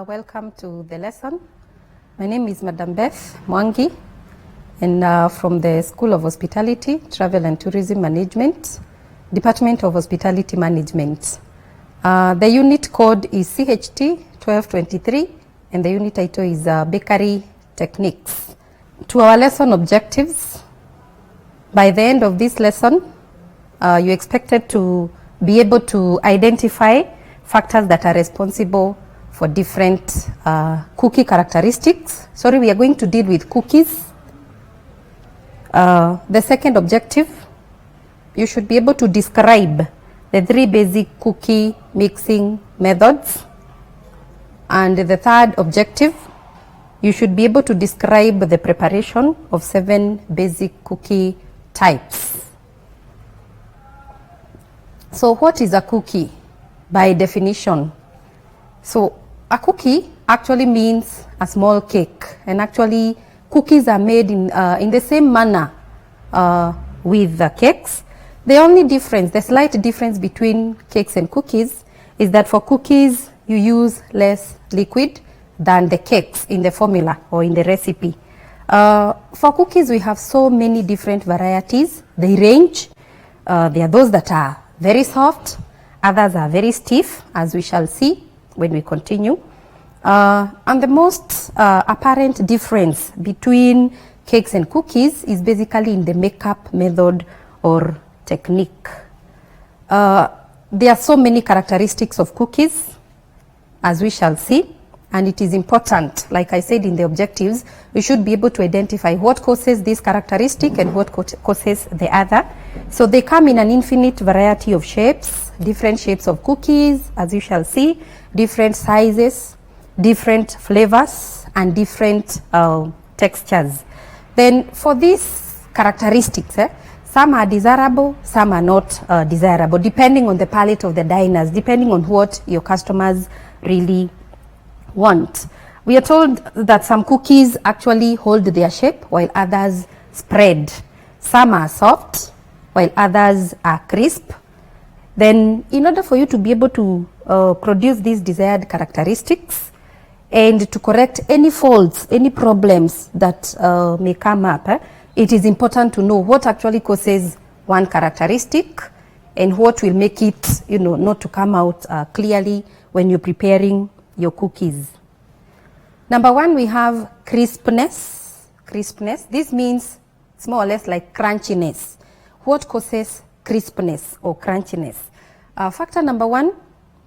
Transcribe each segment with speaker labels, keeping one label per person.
Speaker 1: welcome to the lesson. My name is Madam Beth Mwangi, and from the School of Hospitality, Travel and Tourism Management, Department of Hospitality Management. The unit code is CHT1223, and the unit title is Bakery Techniques. To our lesson objectives, by the end of this lesson, you're expected to be able to identify factors that are responsible for different cookie characteristics. Sorry, we are going to deal with cookies. The second objective, you should be able to describe the 3 basic cookie mixing methods. And the third objective, you should be able to describe the preparation of 7 basic cookie types. So what is a cookie by definition? So a cookie actually means a small cake, and actually cookies are made in the same manner with the cakes. The only difference, the slight difference between cakes and cookies is that for cookies you use less liquid than the cakes in the formula or in the recipe. For cookies we have so many different varieties. They range. There are those that are very soft, others are very stiff, as we shall see when we continue. And the most apparent difference between cakes and cookies is basically in the makeup method or technique. There are so many characteristics of cookies, as we shall see, and it is important, like I said in the objectives, we should be able to identify what causes this characteristic and what causes the other. So they come in an infinite variety of shapes, different shapes of cookies, as you shall see, different sizes, different flavors, and different textures. Then for these characteristics, some are desirable, some are not desirable, depending on the palate of the diners, depending on what your customers really want. We are told that some cookies actually hold their shape while others spread. Some are soft while others are crisp. Then in order for you to be able to produce these desired characteristics and to correct any faults, any problems that may come up, it is important to know what actually causes one characteristic and what will make it, not to come out clearly when you're preparing your cookies. Number 1, we have crispness. Crispness, this means it's more or less like crunchiness. What causes crispness or crunchiness? Factor number 1,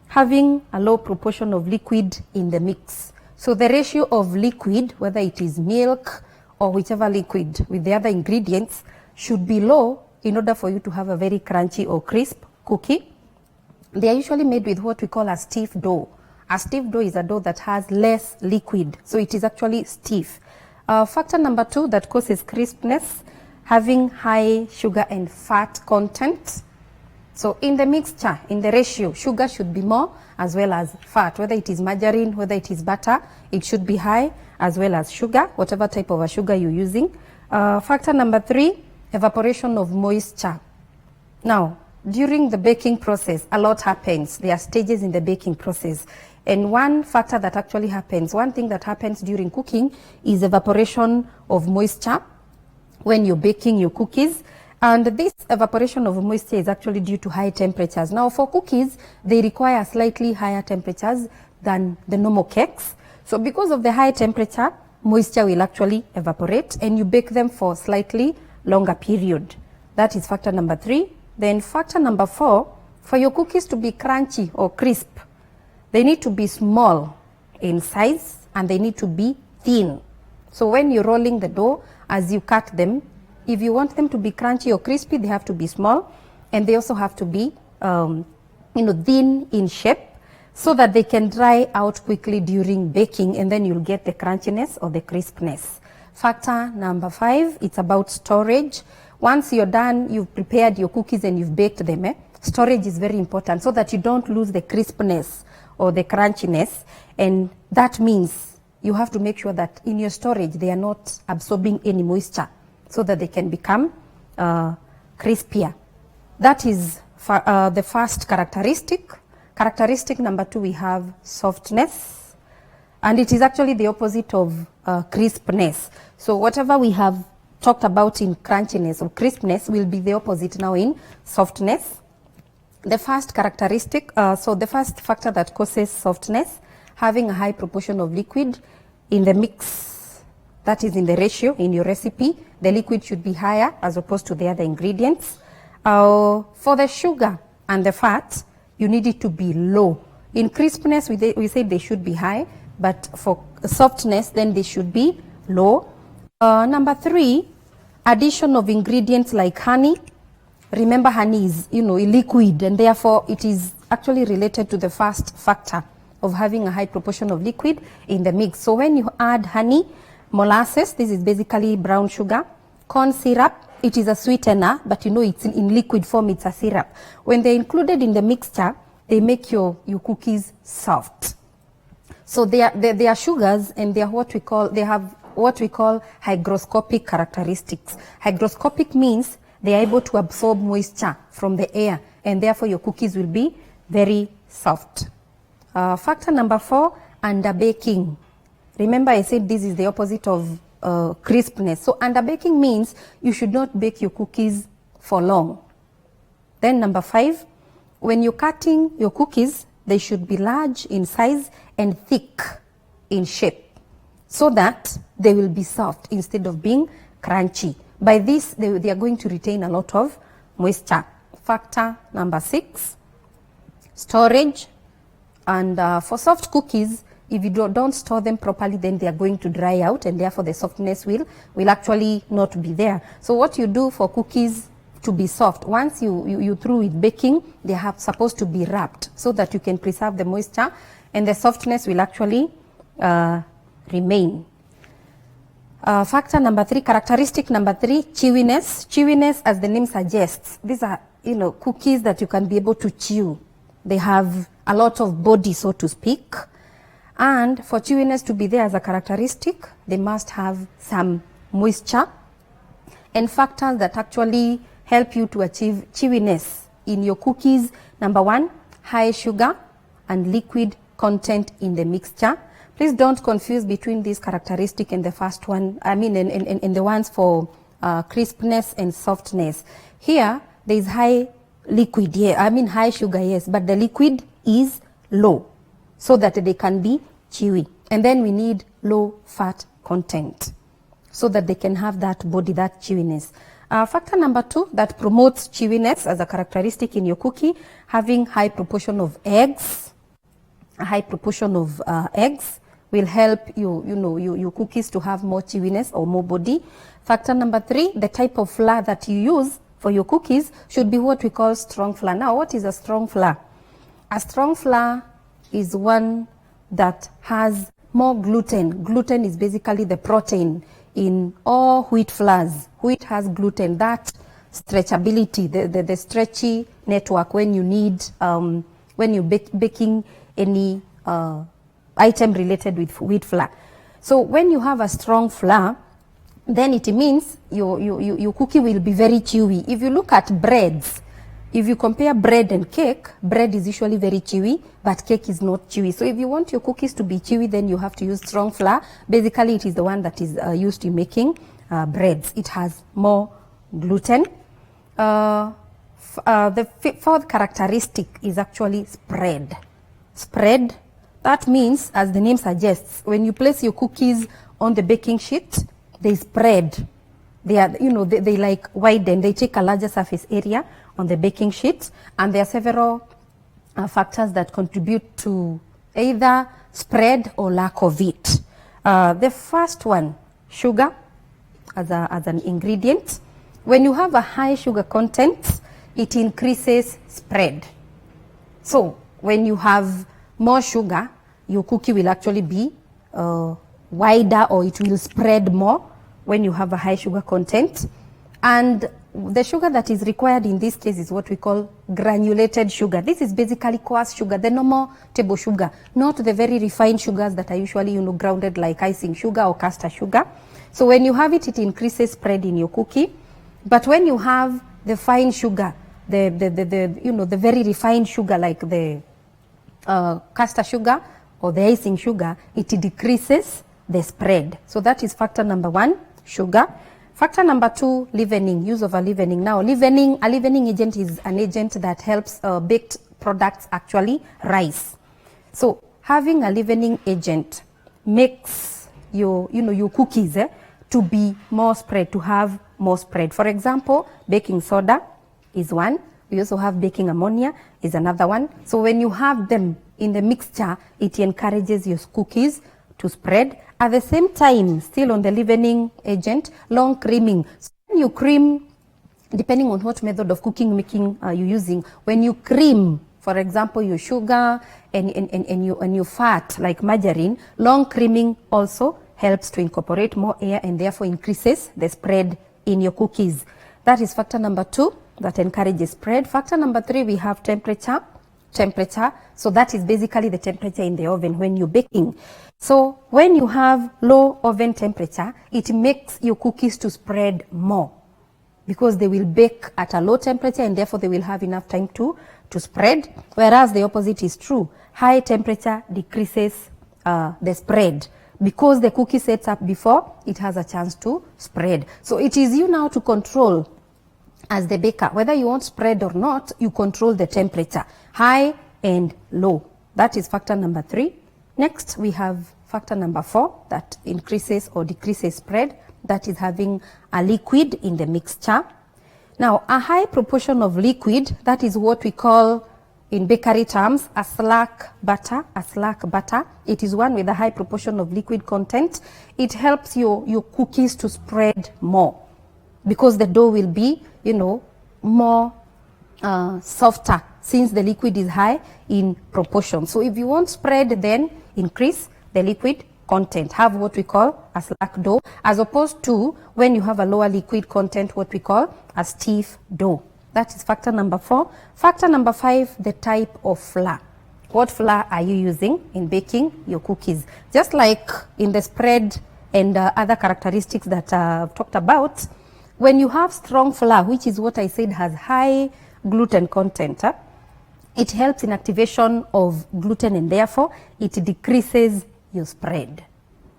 Speaker 1: having a low proportion of liquid in the mix. So the ratio of liquid, whether it is milk or whichever liquid with the other ingredients, should be low in order for you to have a very crunchy or crisp cookie. They are usually made with what we call a stiff dough. A stiff dough is a dough that has less liquid, so it is actually stiff. Factor number 2 that causes crispness, having high sugar and fat content. So in the mixture, in the ratio, sugar should be more as well as fat. Whether it is margarine, whether it is butter, it should be high as well as sugar, whatever type of a sugar you're using. Factor number 3, evaporation of moisture. Now, during the baking process, a lot happens. There are stages in the baking process. And one factor that actually happens, one thing that happens during cooking is evaporation of moisture when you're baking your cookies. And this evaporation of moisture is actually due to high temperatures. Now for cookies, they require slightly higher temperatures than the normal cakes. So because of the high temperature, moisture will actually evaporate and you bake them for slightly longer period. That is factor number 3. Then factor number 4, for your cookies to be crunchy or crisp, they need to be small in size and they need to be thin. So when you're rolling the dough, as you cut them, if you want them to be crunchy or crispy, they have to be small, and they also have to be thin in shape so that they can dry out quickly during baking, and then you'll get the crunchiness or the crispness. Factor number 5, it's about storage. Once you're done, you've prepared your cookies and you've baked them, storage is very important so that you don't lose the crispness or the crunchiness, and that means you have to make sure that in your storage they are not absorbing any moisture so that they can become crispier. That is the first characteristic. Characteristic number 2, we have softness. And it is actually the opposite of crispness. So whatever we have talked about in crunchiness or crispness will be the opposite now in softness. The first characteristic, so the first factor that causes softness, having a high proportion of liquid in the mix, that is in the ratio in your recipe, the liquid should be higher as opposed to the other ingredients. For the sugar and the fat, you need it to be low. In crispness, we say they should be high, but for softness, then they should be low. Number 3, addition of ingredients like honey. Remember, honey is, a liquid, and therefore it is actually related to the first factor of having a high proportion of liquid in the mix. So when you add honey, molasses, this is basically brown sugar, corn syrup, it is a sweetener, but it's in liquid form, it's a syrup. When they're included in the mixture, they make your cookies soft. So they are sugars, and they have what we call hygroscopic characteristics. Hygroscopic means they are able to absorb moisture from the air, and therefore your cookies will be very soft. Factor number 4, underbaking. Remember, I said this is the opposite of crispness. So underbaking means you should not bake your cookies for long. Then number 5, when you're cutting your cookies, they should be large in size and thick in shape, so that they will be soft instead of being crunchy. By this, they are going to retain a lot of moisture. Factor number 6, storage. And for soft cookies, if you don't store them properly, then they are going to dry out, and therefore the softness will actually not be there. So what you do for cookies to be soft, once you through with baking, they are supposed to be wrapped so that you can preserve the moisture, and the softness will actually remain. Factor number 3, characteristic number 3, chewiness. Chewiness, as the name suggests, these are cookies that you can be able to chew. They have a lot of body, so to speak. And for chewiness to be there as a characteristic, they must have some moisture. And factors that actually help you to achieve chewiness in your cookies: number 1, high sugar and liquid content in the mixture. Please don't confuse between this characteristic and the first one, in the ones for crispness and softness. Here, there is high liquid, high sugar, yes, but the liquid is low so that they can be chewy. And then we need low fat content so that they can have that body, that chewiness. Factor number 2 that promotes chewiness as a characteristic in your cookie, having high proportion of eggs. A high proportion of eggs will help your cookies to have more chewiness or more body. Factor number 3, the type of flour that you use for your cookies should be what we call strong flour. Now, what is a strong flour? A strong flour is one that has more gluten. Gluten is basically the protein in all wheat flours. Wheat has gluten, that stretchability, the stretchy network when you need, when you're baking any item related with wheat flour. So when you have a strong flour, then it means your cookie will be very chewy. If you look at breads, if you compare bread and cake, bread is usually very chewy, but cake is not chewy. So if you want your cookies to be chewy, then you have to use strong flour. Basically, it is the one that is used in making breads. It has more gluten. The 4th characteristic is actually spread. Spread, that means, as the name suggests, when you place your cookies on the baking sheet, they spread. They are, they like widen. They take a larger surface area on the baking sheet, and there are several factors that contribute to either spread or lack of it. The first one, sugar as an ingredient. When you have a high sugar content, it increases spread. So when you have more sugar, your cookie will actually be wider, or it will spread more when you have a high sugar content. And the sugar that is required in this case is what we call granulated sugar. This is basically coarse sugar, the normal table sugar, not the very refined sugars that are usually grounded like icing sugar or caster sugar. So when you have it, it increases spread in your cookie. But when you have the fine sugar, the very refined sugar like the caster sugar or the icing sugar, it decreases the spread. So that is factor number 1, sugar. Factor number 2, leavening, use of a leavening. Now, a leavening agent is an agent that helps baked products actually rise. So having a leavening agent makes your cookies to be more spread, to have more spread. For example, baking soda is one. We also have baking ammonia is another one. So when you have them in the mixture, it encourages your cookies to spread. At the same time, still on the leavening agent, long creaming. So when you cream, depending on what method of cooking making you're using, when you cream, for example, your sugar and your fat like margarine, long creaming also helps to incorporate more air and therefore increases the spread in your cookies. That is factor number 2 that encourages spread. Factor number 3, we have temperature. So that is basically the temperature in the oven when you're baking. So when you have low oven temperature, it makes your cookies to spread more because they will bake at a low temperature and therefore they will have enough time to spread, whereas the opposite is true. High temperature decreases the spread because the cookie sets up before it has a chance to spread. So it is you now to control as the baker, whether you want spread or not, you control the temperature, high and low. That is factor number 3. Next, we have factor number 4 that increases or decreases spread. That is having a liquid in the mixture. Now, a high proportion of liquid, that is what we call in bakery terms a slack butter. It is one with a high proportion of liquid content. It helps your cookies to spread more because the dough will be, more softer since the liquid is high in proportion. So if you want spread, then increase the liquid content. Have what we call a slack dough, as opposed to when you have a lower liquid content, what we call a stiff dough. That is factor number 4. Factor number 5, the type of flour. What flour are you using in baking your cookies? Just like in the spread and other characteristics that I've talked about, when you have strong flour, which is what I said has high gluten content, it helps in activation of gluten and therefore it decreases your spread.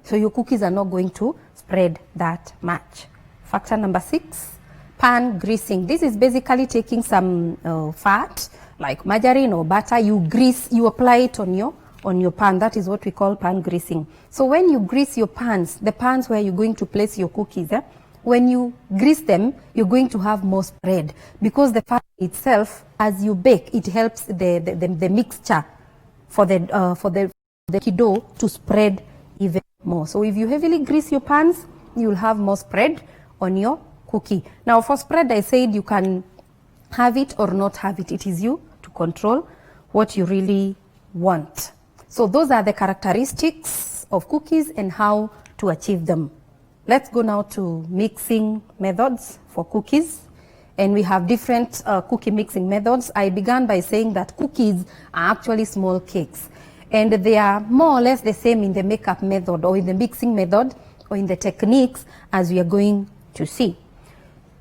Speaker 1: So your cookies are not going to spread that much. Factor number 6, pan greasing. This is basically taking some fat like margarine or butter, you apply it on your pan. That is what we call pan greasing. So when you grease your pans, the pans where you're going to place your cookies, when you grease them, you're going to have more spread because the fat itself, as you bake, it helps the mixture for the dough to spread even more. So if you heavily grease your pans, you'll have more spread on your cookie. Now for spread, I said you can have it or not have it. It is you to control what you really want. So those are the characteristics of cookies and how to achieve them. Let's go now to mixing methods for cookies. And we have different cookie mixing methods. I began by saying that cookies are actually small cakes. And they are more or less the same in the makeup method or in the mixing method or in the techniques as we are going to see.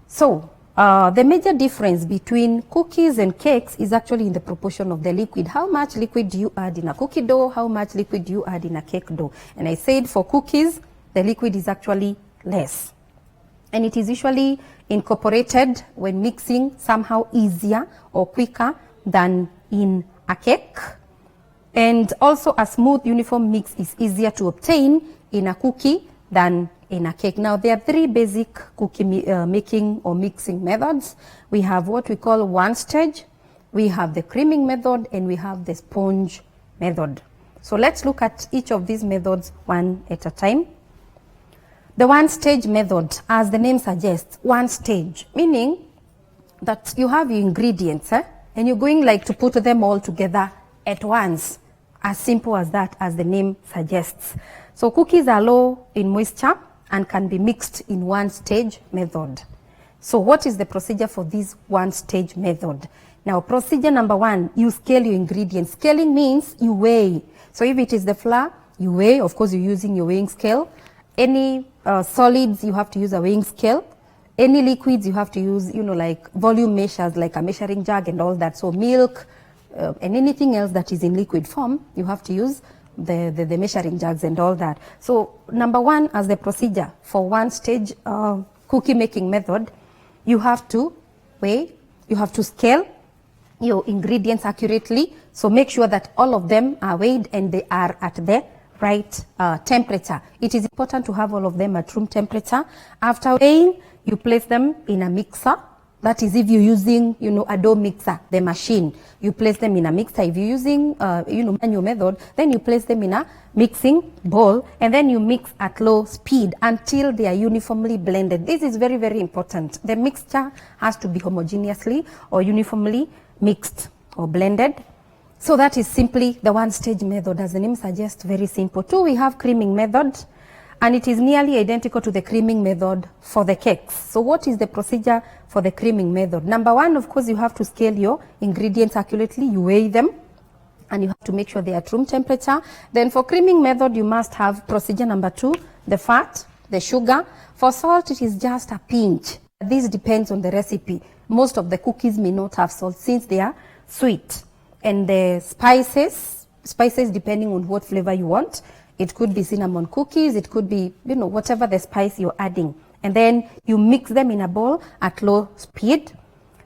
Speaker 1: So the major difference between cookies and cakes is actually in the proportion of the liquid. How much liquid do you add in a cookie dough? How much liquid do you add in a cake dough? And I said for cookies, the liquid is actually less. And it is usually incorporated when mixing somehow easier or quicker than in a cake. And also a smooth uniform mix is easier to obtain in a cookie than in a cake. Now there are 3 basic cookie making or mixing methods. We have what we call one stage, we have the creaming method, and we have the sponge method. So let's look at each of these methods one at a time. The one stage method, as the name suggests, one stage, meaning that you have your ingredients and you're going like to put them all together at once. As simple as that, as the name suggests. So cookies are low in moisture and can be mixed in one stage method. So what is the procedure for this one stage method? Now procedure number 1, you scale your ingredients. Scaling means you weigh. So if it is the flour, you weigh. Of course, you're using your weighing scale. Any solids, you have to use a weighing scale. Any liquids, you have to use, like volume measures, like a measuring jug and all that. So milk and anything else that is in liquid form, you have to use the measuring jugs and all that. So number one, as the procedure for one stage cookie making method, you have to weigh, you have to scale your ingredients accurately. So make sure that all of them are weighed and they are at the right temperature. It is important to have all of them at room temperature. After weighing, you place them in a mixer. That is, if you're using, a dough mixer, the machine, you place them in a mixer. If you're using, manual method, then you place them in a mixing bowl, and then you mix at low speed until they are uniformly blended. This is very, very important. The mixture has to be homogeneously or uniformly mixed or blended. So that is simply the one stage method, as the name suggests, very simple. Two, we have creaming method, and it is nearly identical to the creaming method for the cakes. So what is the procedure for the creaming method? Number one, of course, you have to scale your ingredients accurately. You weigh them, and you have to make sure they are at room temperature. Then for creaming method, you must have procedure number two, the fat, the sugar. For salt, it is just a pinch. This depends on the recipe. Most of the cookies may not have salt since they are sweet. And the spices depending on what flavor you want. It could be cinnamon cookies, it could be, whatever the spice you're adding. And then you mix them in a bowl at low speed.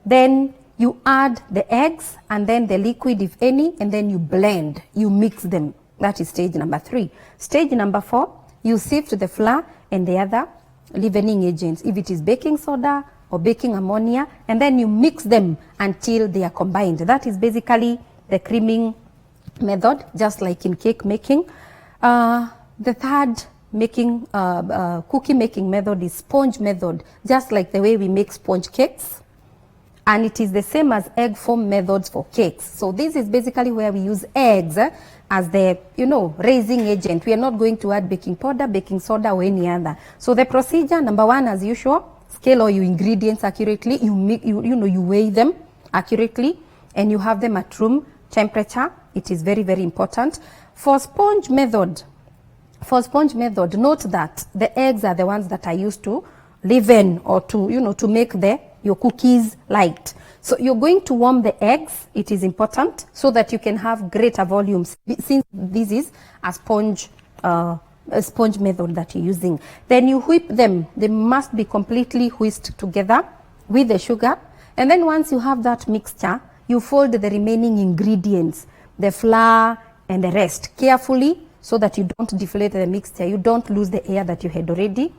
Speaker 1: Then you add the eggs and then the liquid, if any, and then you blend, you mix them. That is stage number three. Stage number four, you sift the flour and the other leavening agents, if it is baking soda or baking ammonia, and then you mix them until they are combined. That is basically the creaming method, just like in cake making. The third cookie making method is sponge method, just like the way we make sponge cakes. And it is the same as egg foam methods for cakes. So this is basically where we use eggs as the, raising agent. We are not going to add baking powder, baking soda, or any other. So the procedure, number one, as usual, scale all your ingredients accurately. You weigh them accurately, and you have them at room temperature. It is very, very important. For sponge method, note that the eggs are the ones that are used to leaven or to make your cookies light. So you're going to warm the eggs. It is important so that you can have greater volumes, since this is a sponge method that you're using. Then you whip them. They must be completely whisked together with the sugar. And then once you have that mixture, you fold the remaining ingredients, the flour and the rest, carefully so that you don't deflate the mixture. You don't lose the air that you had already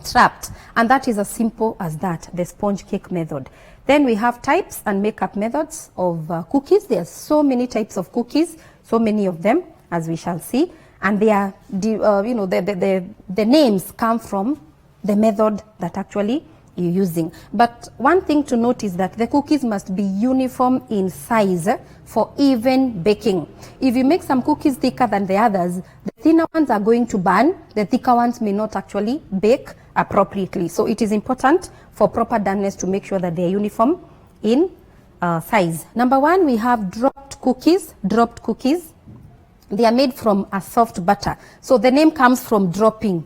Speaker 1: trapped. And that is as simple as that, the sponge cake method. Then we have types and makeup methods of cookies. There are so many types of cookies, so many of them, as we shall see. And they are, the names come from the method that actually you're using. But one thing to note is that the cookies must be uniform in size for even baking. If you make some cookies thicker than the others, the thinner ones are going to burn. The thicker ones may not actually bake appropriately. So it is important for proper doneness to make sure that they are uniform in size. Number one, we have dropped cookies. Dropped cookies, they are made from a soft butter. So the name comes from dropping,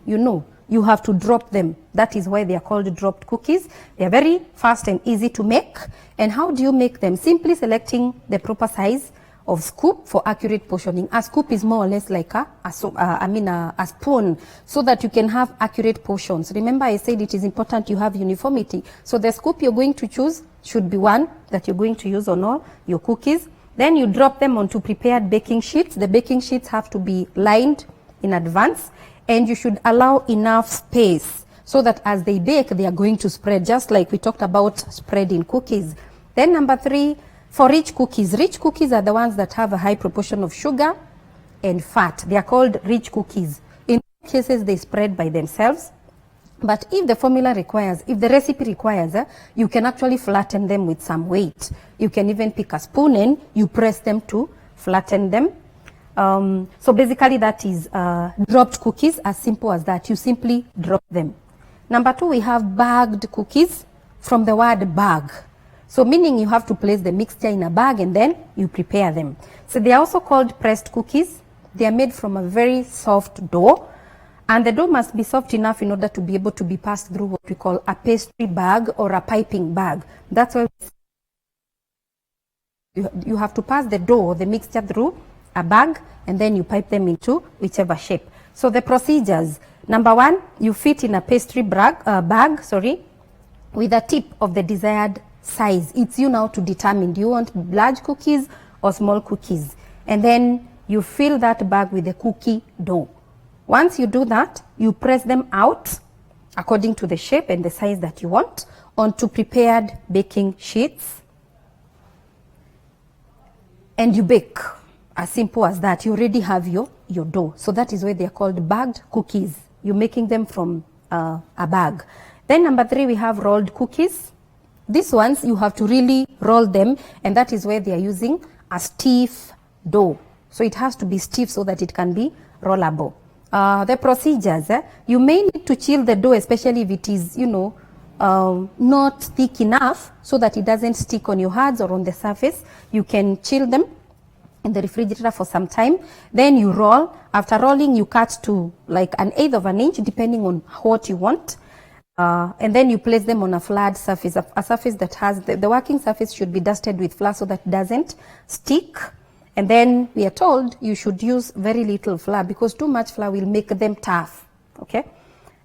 Speaker 1: you have to drop them. That is why they are called dropped cookies. They are very fast and easy to make. And how do you make them? Simply selecting the proper size of scoop for accurate portioning. A scoop is more or less like a spoon, so that you can have accurate portions. Remember, I said it is important you have uniformity. So the scoop you're going to choose should be one that you're going to use on all your cookies. Then you drop them onto prepared baking sheets. The baking sheets have to be lined in advance, and you should allow enough space so that as they bake, they are going to spread, just like we talked about spreading cookies. Then number three, for rich cookies are the ones that have a high proportion of sugar and fat. They are called rich cookies. In cases, they spread by themselves. But if the formula requires, if the recipe requires, you can actually flatten them with some weight. You can even pick a spoon and you press them to flatten them. So basically that is dropped cookies, as simple as that. You simply drop them. Number two, we have bagged cookies, from the word bag. So meaning you have to place the mixture in a bag and then you prepare them. So they are also called pressed cookies. They are made from a very soft dough. And the dough must be soft enough in order to be able to be passed through what we call a pastry bag or a piping bag. That's why you have to pass the dough, the mixture, through a bag, and then you pipe them into whichever shape. So the procedures: number one, you fit in a pastry bag, with a tip of the desired size. It's you now to determine, do you want large cookies or small cookies? And then you fill that bag with the cookie dough. Once you do that, you press them out according to the shape and the size that you want onto prepared baking sheets, and you bake. As simple as that. You already have your dough. So that is why they are called bagged cookies. You're making them from a bag. Then number three, we have rolled cookies. These ones, you have to really roll them, and that is where they are using a stiff dough. So it has to be stiff so that it can be rollable. The procedures, you may need to chill the dough, especially if it is, not thick enough so that it doesn't stick on your hands or on the surface. You can chill them in the refrigerator for some time. Then you roll. After rolling, you cut to like 1/8 of an inch, depending on what you want. And then you place them on a flat surface, a surface that has, the working surface should be dusted with flour so that it doesn't stick. And then we are told you should use very little flour, because too much flour will make them tough. Okay.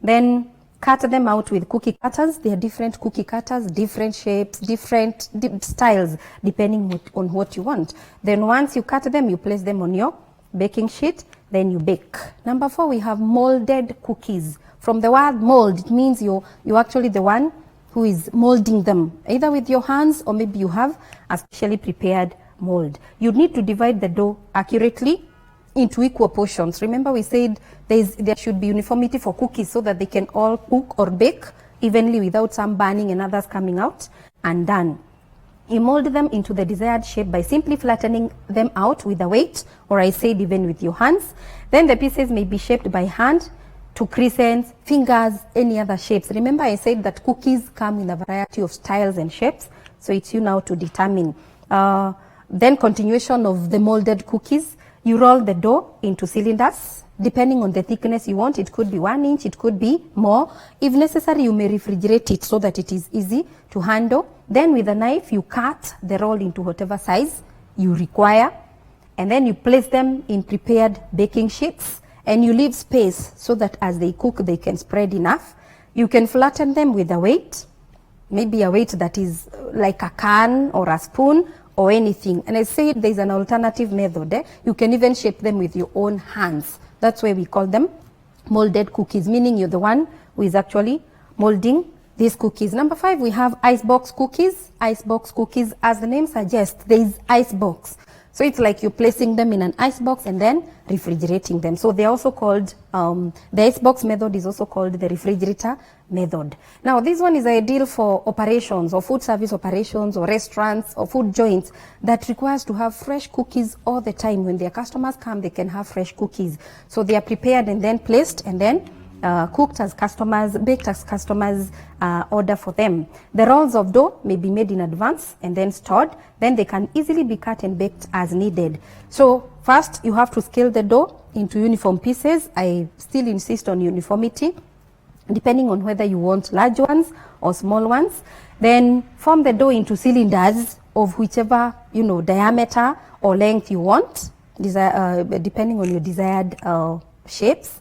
Speaker 1: Then cut them out with cookie cutters. There are different cookie cutters, different shapes, different styles, depending on what you want. Then once you cut them, you place them on your baking sheet, then you bake. Number four, we have molded cookies. From the word mold, it means you're actually the one who is molding them, either with your hands or maybe you have a specially prepared mold. You need to divide the dough accurately into equal portions. Remember, we said there should be uniformity for cookies so that they can all cook or bake evenly without some burning and others coming out undone. You mold them into the desired shape by simply flattening them out with a weight, or I said even with your hands. Then the pieces may be shaped by hand to crescents, fingers, any other shapes. Remember, I said that cookies come in a variety of styles and shapes, so it's you now to determine. Then continuation of the molded cookies. You roll the dough into cylinders, depending on the thickness you want. It could be 1 inch, it could be more. If necessary, you may refrigerate it so that it is easy to handle. Then with a knife, you cut the roll into whatever size you require. And then you place them in prepared baking sheets, and you leave space so that as they cook, they can spread enough. You can flatten them with a weight, maybe a weight that is like a can or a spoon, or anything. And I said there's an alternative method. You can even shape them with your own hands. That's why we call them molded cookies, meaning you're the one who is actually molding these cookies. Number five, we have icebox cookies. Icebox cookies, as the name suggests, there is icebox. So it's like you're placing them in an icebox and then refrigerating them. So they're also called, the icebox method is also called the refrigerator method. Now this one is ideal for operations or food service operations or restaurants or food joints that requires to have fresh cookies all the time. When their customers come, they can have fresh cookies. So they are prepared and then placed and then cooked as customers, baked as customers order for them. The rolls of dough may be made in advance and then stored. Then they can easily be cut and baked as needed. So first, you have to scale the dough into uniform pieces. I still insist on uniformity, depending on whether you want large ones or small ones. Then form the dough into cylinders of whichever diameter or length you want, depending on your desired shapes.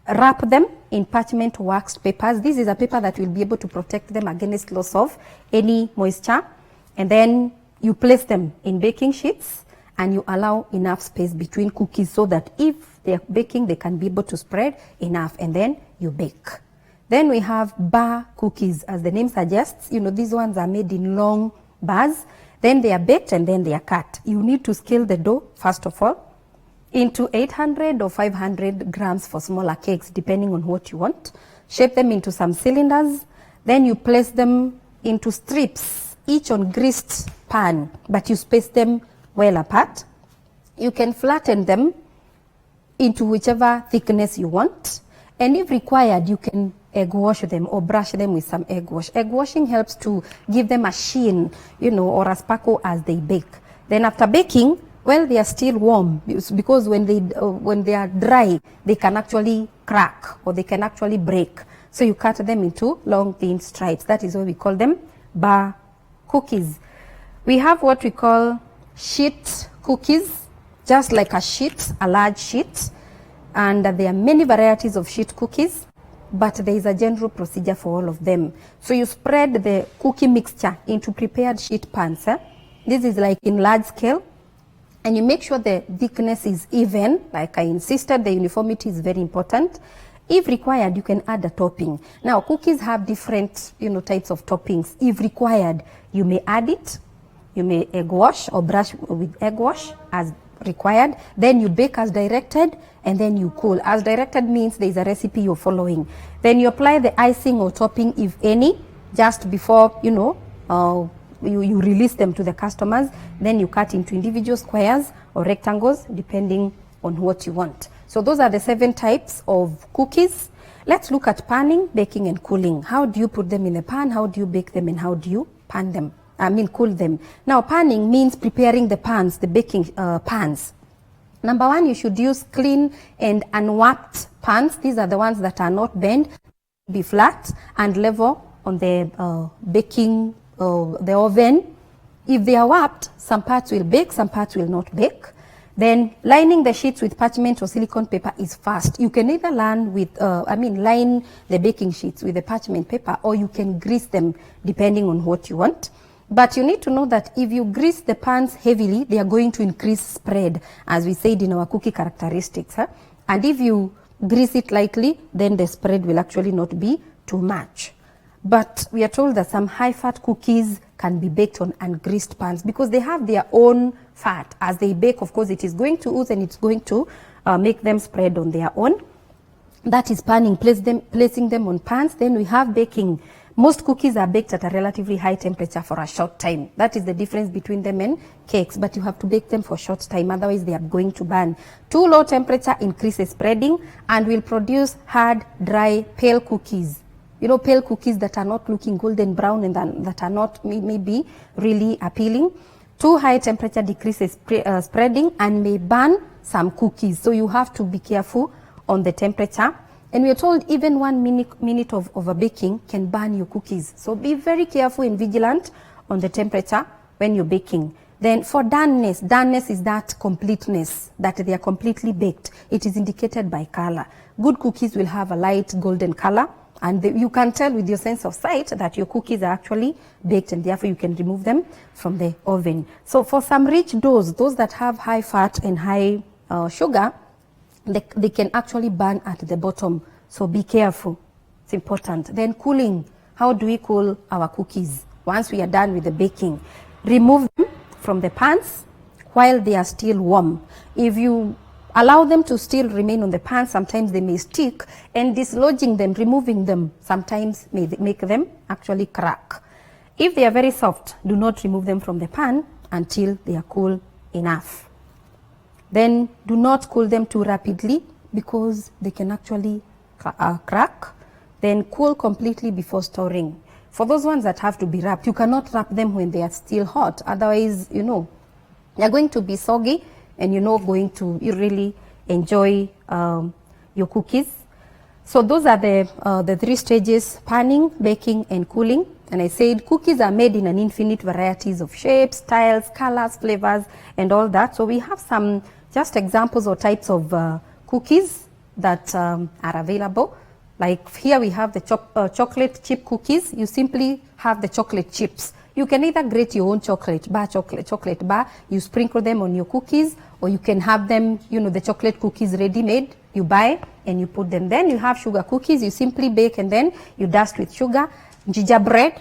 Speaker 1: Wrap them in parchment waxed papers. This is a paper that will be able to protect them against loss of any moisture. And then you place them in baking sheets and you allow enough space between cookies so that if they're baking, they can be able to spread enough, and then you bake. Then we have bar cookies. As the name suggests, these ones are made in long bars. Then they are baked and then they are cut. You need to scale the dough, first of all, into 800 or 500 grams for smaller cakes, depending on what you want. Shape them into some cylinders. Then you place them into strips, each on greased pan, but you space them well apart. You can flatten them into whichever thickness you want. And if required, you can egg wash them or brush them with some egg wash. Egg washing helps to give them a sheen, or a sparkle as they bake. Then after baking, well, they are still warm, because when they are dry, they can actually crack or they can actually break. So you cut them into long, thin stripes. That is why we call them bar cookies. We have what we call sheet cookies. just like a sheet, a large sheet. And there are many varieties of sheet cookies, but there is a general procedure for all of them. So you spread the cookie mixture into prepared sheet pans. This is like in large scale. And you make sure the thickness is even. Like I insisted, the uniformity is very important. If required, you can add a topping. Now, cookies have different, types of toppings. If required, you may add it. You may egg wash or brush with egg wash as required. Then you bake as directed, and then you cool. As directed means there is a recipe you're following. Then you apply the icing or topping, if any, just before, you release them to the customers. Then you cut into individual squares or rectangles, depending on what you want. So those are the 7 types of cookies. Let's look at panning, baking, and cooling. How do you put them in a pan? How do you bake them? And how do you cool them? Now, panning means preparing the pans, the baking pans. Number 1, you should use clean and unwarped pans. These are the ones that are not bent, be flat and level on the baking, the oven. If they are warped, some parts will bake, some parts will not bake. Then lining the sheets with parchment or silicone paper is fast. You can either line the baking sheets with the parchment paper, or you can grease them depending on what you want. But you need to know that if you grease the pans heavily, they are going to increase spread, as we said in our cookie characteristics. And if you grease it lightly, then the spread will actually not be too much. But we are told that some high-fat cookies can be baked on ungreased pans because they have their own fat. As they bake, of course, it is going to ooze and it's going to make them spread on their own. That is panning, placing them on pans. Then we have baking. Most cookies are baked at a relatively high temperature for a short time. That is the difference between them and cakes, but you have to bake them for a short time, otherwise they are going to burn. Too low temperature increases spreading and will produce hard, dry, pale cookies. Pale cookies that are not looking golden brown and that are not maybe really appealing. Too high temperature decreases spreading and may burn some cookies. So you have to be careful on the temperature. And we are told even 1 minute of overbaking can burn your cookies. So be very careful and vigilant on the temperature when you're baking. Then for doneness is that completeness, that they are completely baked. It is indicated by color. Good cookies will have a light golden color. And you can tell with your sense of sight that your cookies are actually baked, and therefore you can remove them from the oven. So for some rich doughs, those that have high fat and high sugar, they can actually burn at the bottom. So be careful. It's important. Then cooling. How do we cool our cookies? Once we are done with the baking, remove them from the pans while they are still warm. If you allow them to still remain on the pan, sometimes they may stick, and dislodging them, removing them, sometimes may make them actually crack. If they are very soft, do not remove them from the pan until they are cool enough. Then do not cool them too rapidly because they can actually crack. Then cool completely before storing. For those ones that have to be wrapped, you cannot wrap them when they are still hot. Otherwise, they're going to be soggy, and you're not going to really enjoy your cookies. So those are the 3 stages: panning, baking, and cooling. And I said cookies are made in an infinite varieties of shapes, styles, colors, flavors, and all that. So we have some just examples or types of cookies that are available. Like here we have the chocolate chip cookies. You simply have the chocolate chips. You can either grate your own chocolate bar, you sprinkle them on your cookies, or you can have them, the chocolate cookies ready-made, you buy and you put them. Then you have sugar cookies, you simply bake and then you dust with sugar. Gingerbread,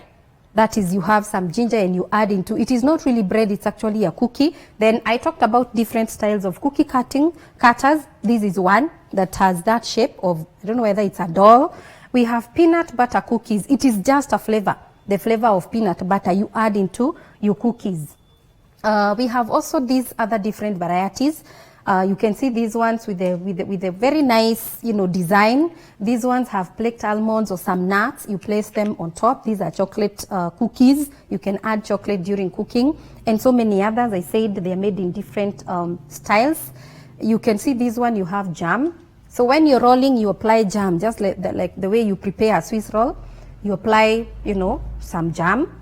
Speaker 1: that is, you have some ginger and you add into, it is not really bread, it's actually a cookie. Then I talked about different styles of cookie cutters. This is one that has that shape of, I don't know whether it's a doll. We have peanut butter cookies. It is just a flavor. The flavor of peanut butter you add into your cookies. We have also these other different varieties. You can see these ones with a very nice, design. These ones have flaked almonds or some nuts. You place them on top. These are chocolate cookies. You can add chocolate during cooking, and so many others. I said they are made in different styles. You can see this one. You have jam. So when you're rolling, you apply jam, just like the way you prepare a Swiss roll. You apply, some jam,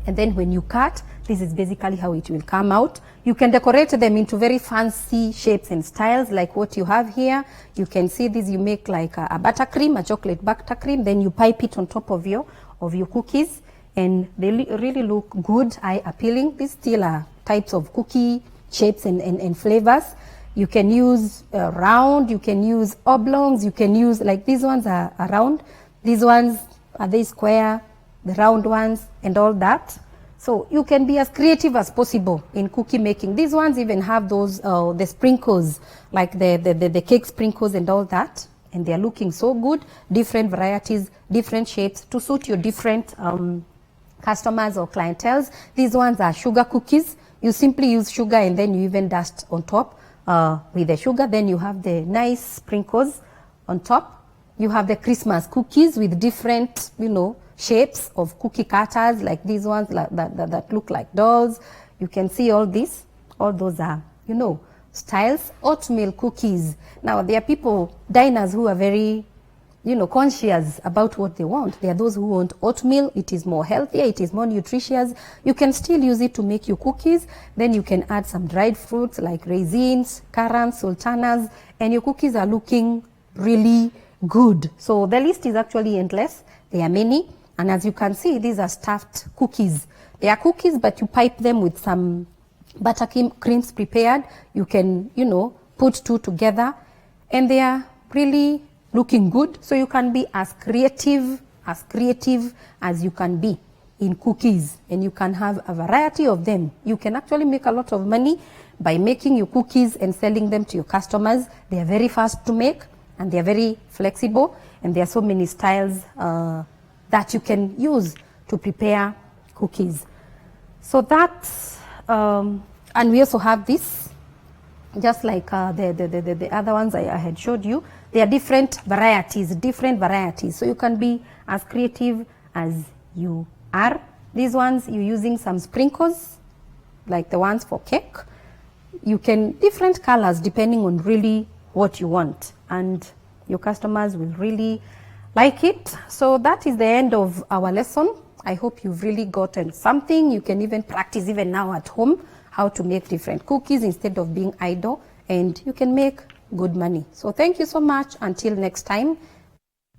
Speaker 1: and then when you cut, This is basically how it will come out. You can decorate them into very fancy shapes and styles like what you have here. You can see this, you make like a buttercream, a chocolate buttercream, then you pipe it on top of your cookies, and they really look good, eye appealing. These still are types of cookie shapes and flavors. You can use round, you can use oblongs, you can use, like these ones are round, these ones are they square, the round ones and all that. So you can be as creative as possible in cookie making. These ones even have those, the sprinkles, like the cake sprinkles and all that. And they're looking so good. Different varieties, different shapes to suit your different customers or clienteles. These ones are sugar cookies. You simply use sugar and then you even dust on top with the sugar. Then you have the nice sprinkles on top. You have the Christmas cookies with different, shapes of cookie cutters, like these ones that look like dolls. You can see all this. All those are, styles. Oatmeal cookies. Now, there are people, diners, who are very, conscious about what they want. There are those who want oatmeal. It is more healthier. It is more nutritious. You can still use it to make your cookies. Then you can add some dried fruits like raisins, currants, sultanas, and your cookies are looking really good. So the list is actually endless. There are many. And as you can see, these are stuffed cookies. They are cookies, but you pipe them with some buttercreams prepared. You can, put two together, and they are really looking good. So you can be as creative as you can be in cookies, and you can have a variety of them. You can actually make a lot of money by making your cookies and selling them to your customers. They are very fast to make, and they are very flexible, and there are so many styles that you can use to prepare cookies. So that's, and we also have this, just like the other ones I had showed you. There are different varieties. So you can be as creative as you are. These ones, you're using some sprinkles, like the ones for cake. You can, different colors depending on really what you want. And your customers will really like it. So that is the end of our lesson. I hope you've really gotten something. You can even practice even now at home how to make different cookies instead of being idle, and you can make good money. So thank you so much. Until next time.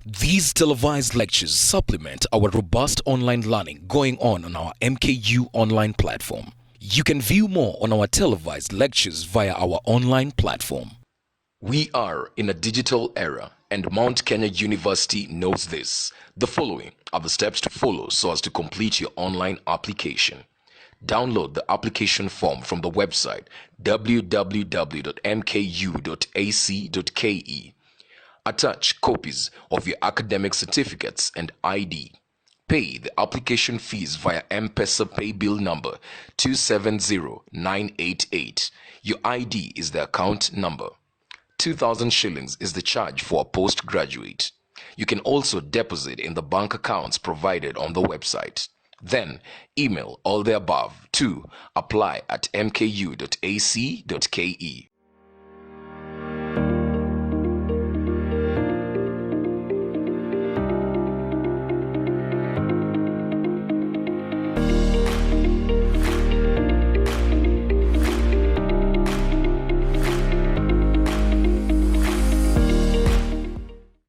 Speaker 2: These televised lectures supplement our robust online learning going on our MKU online platform. You can view more on our televised lectures via our online platform. We are in a digital era, and Mount Kenya University knows this. The following are the steps to follow so as to complete your online application. Download the application form from the website www.mku.ac.ke. Attach copies of your academic certificates and ID. Pay the application fees via M-Pesa pay bill number 270988. Your ID is the account number. 2,000 shillings is the charge for a postgraduate. You can also deposit in the bank accounts provided on the website. Then email all the above to apply@mku.ac.ke.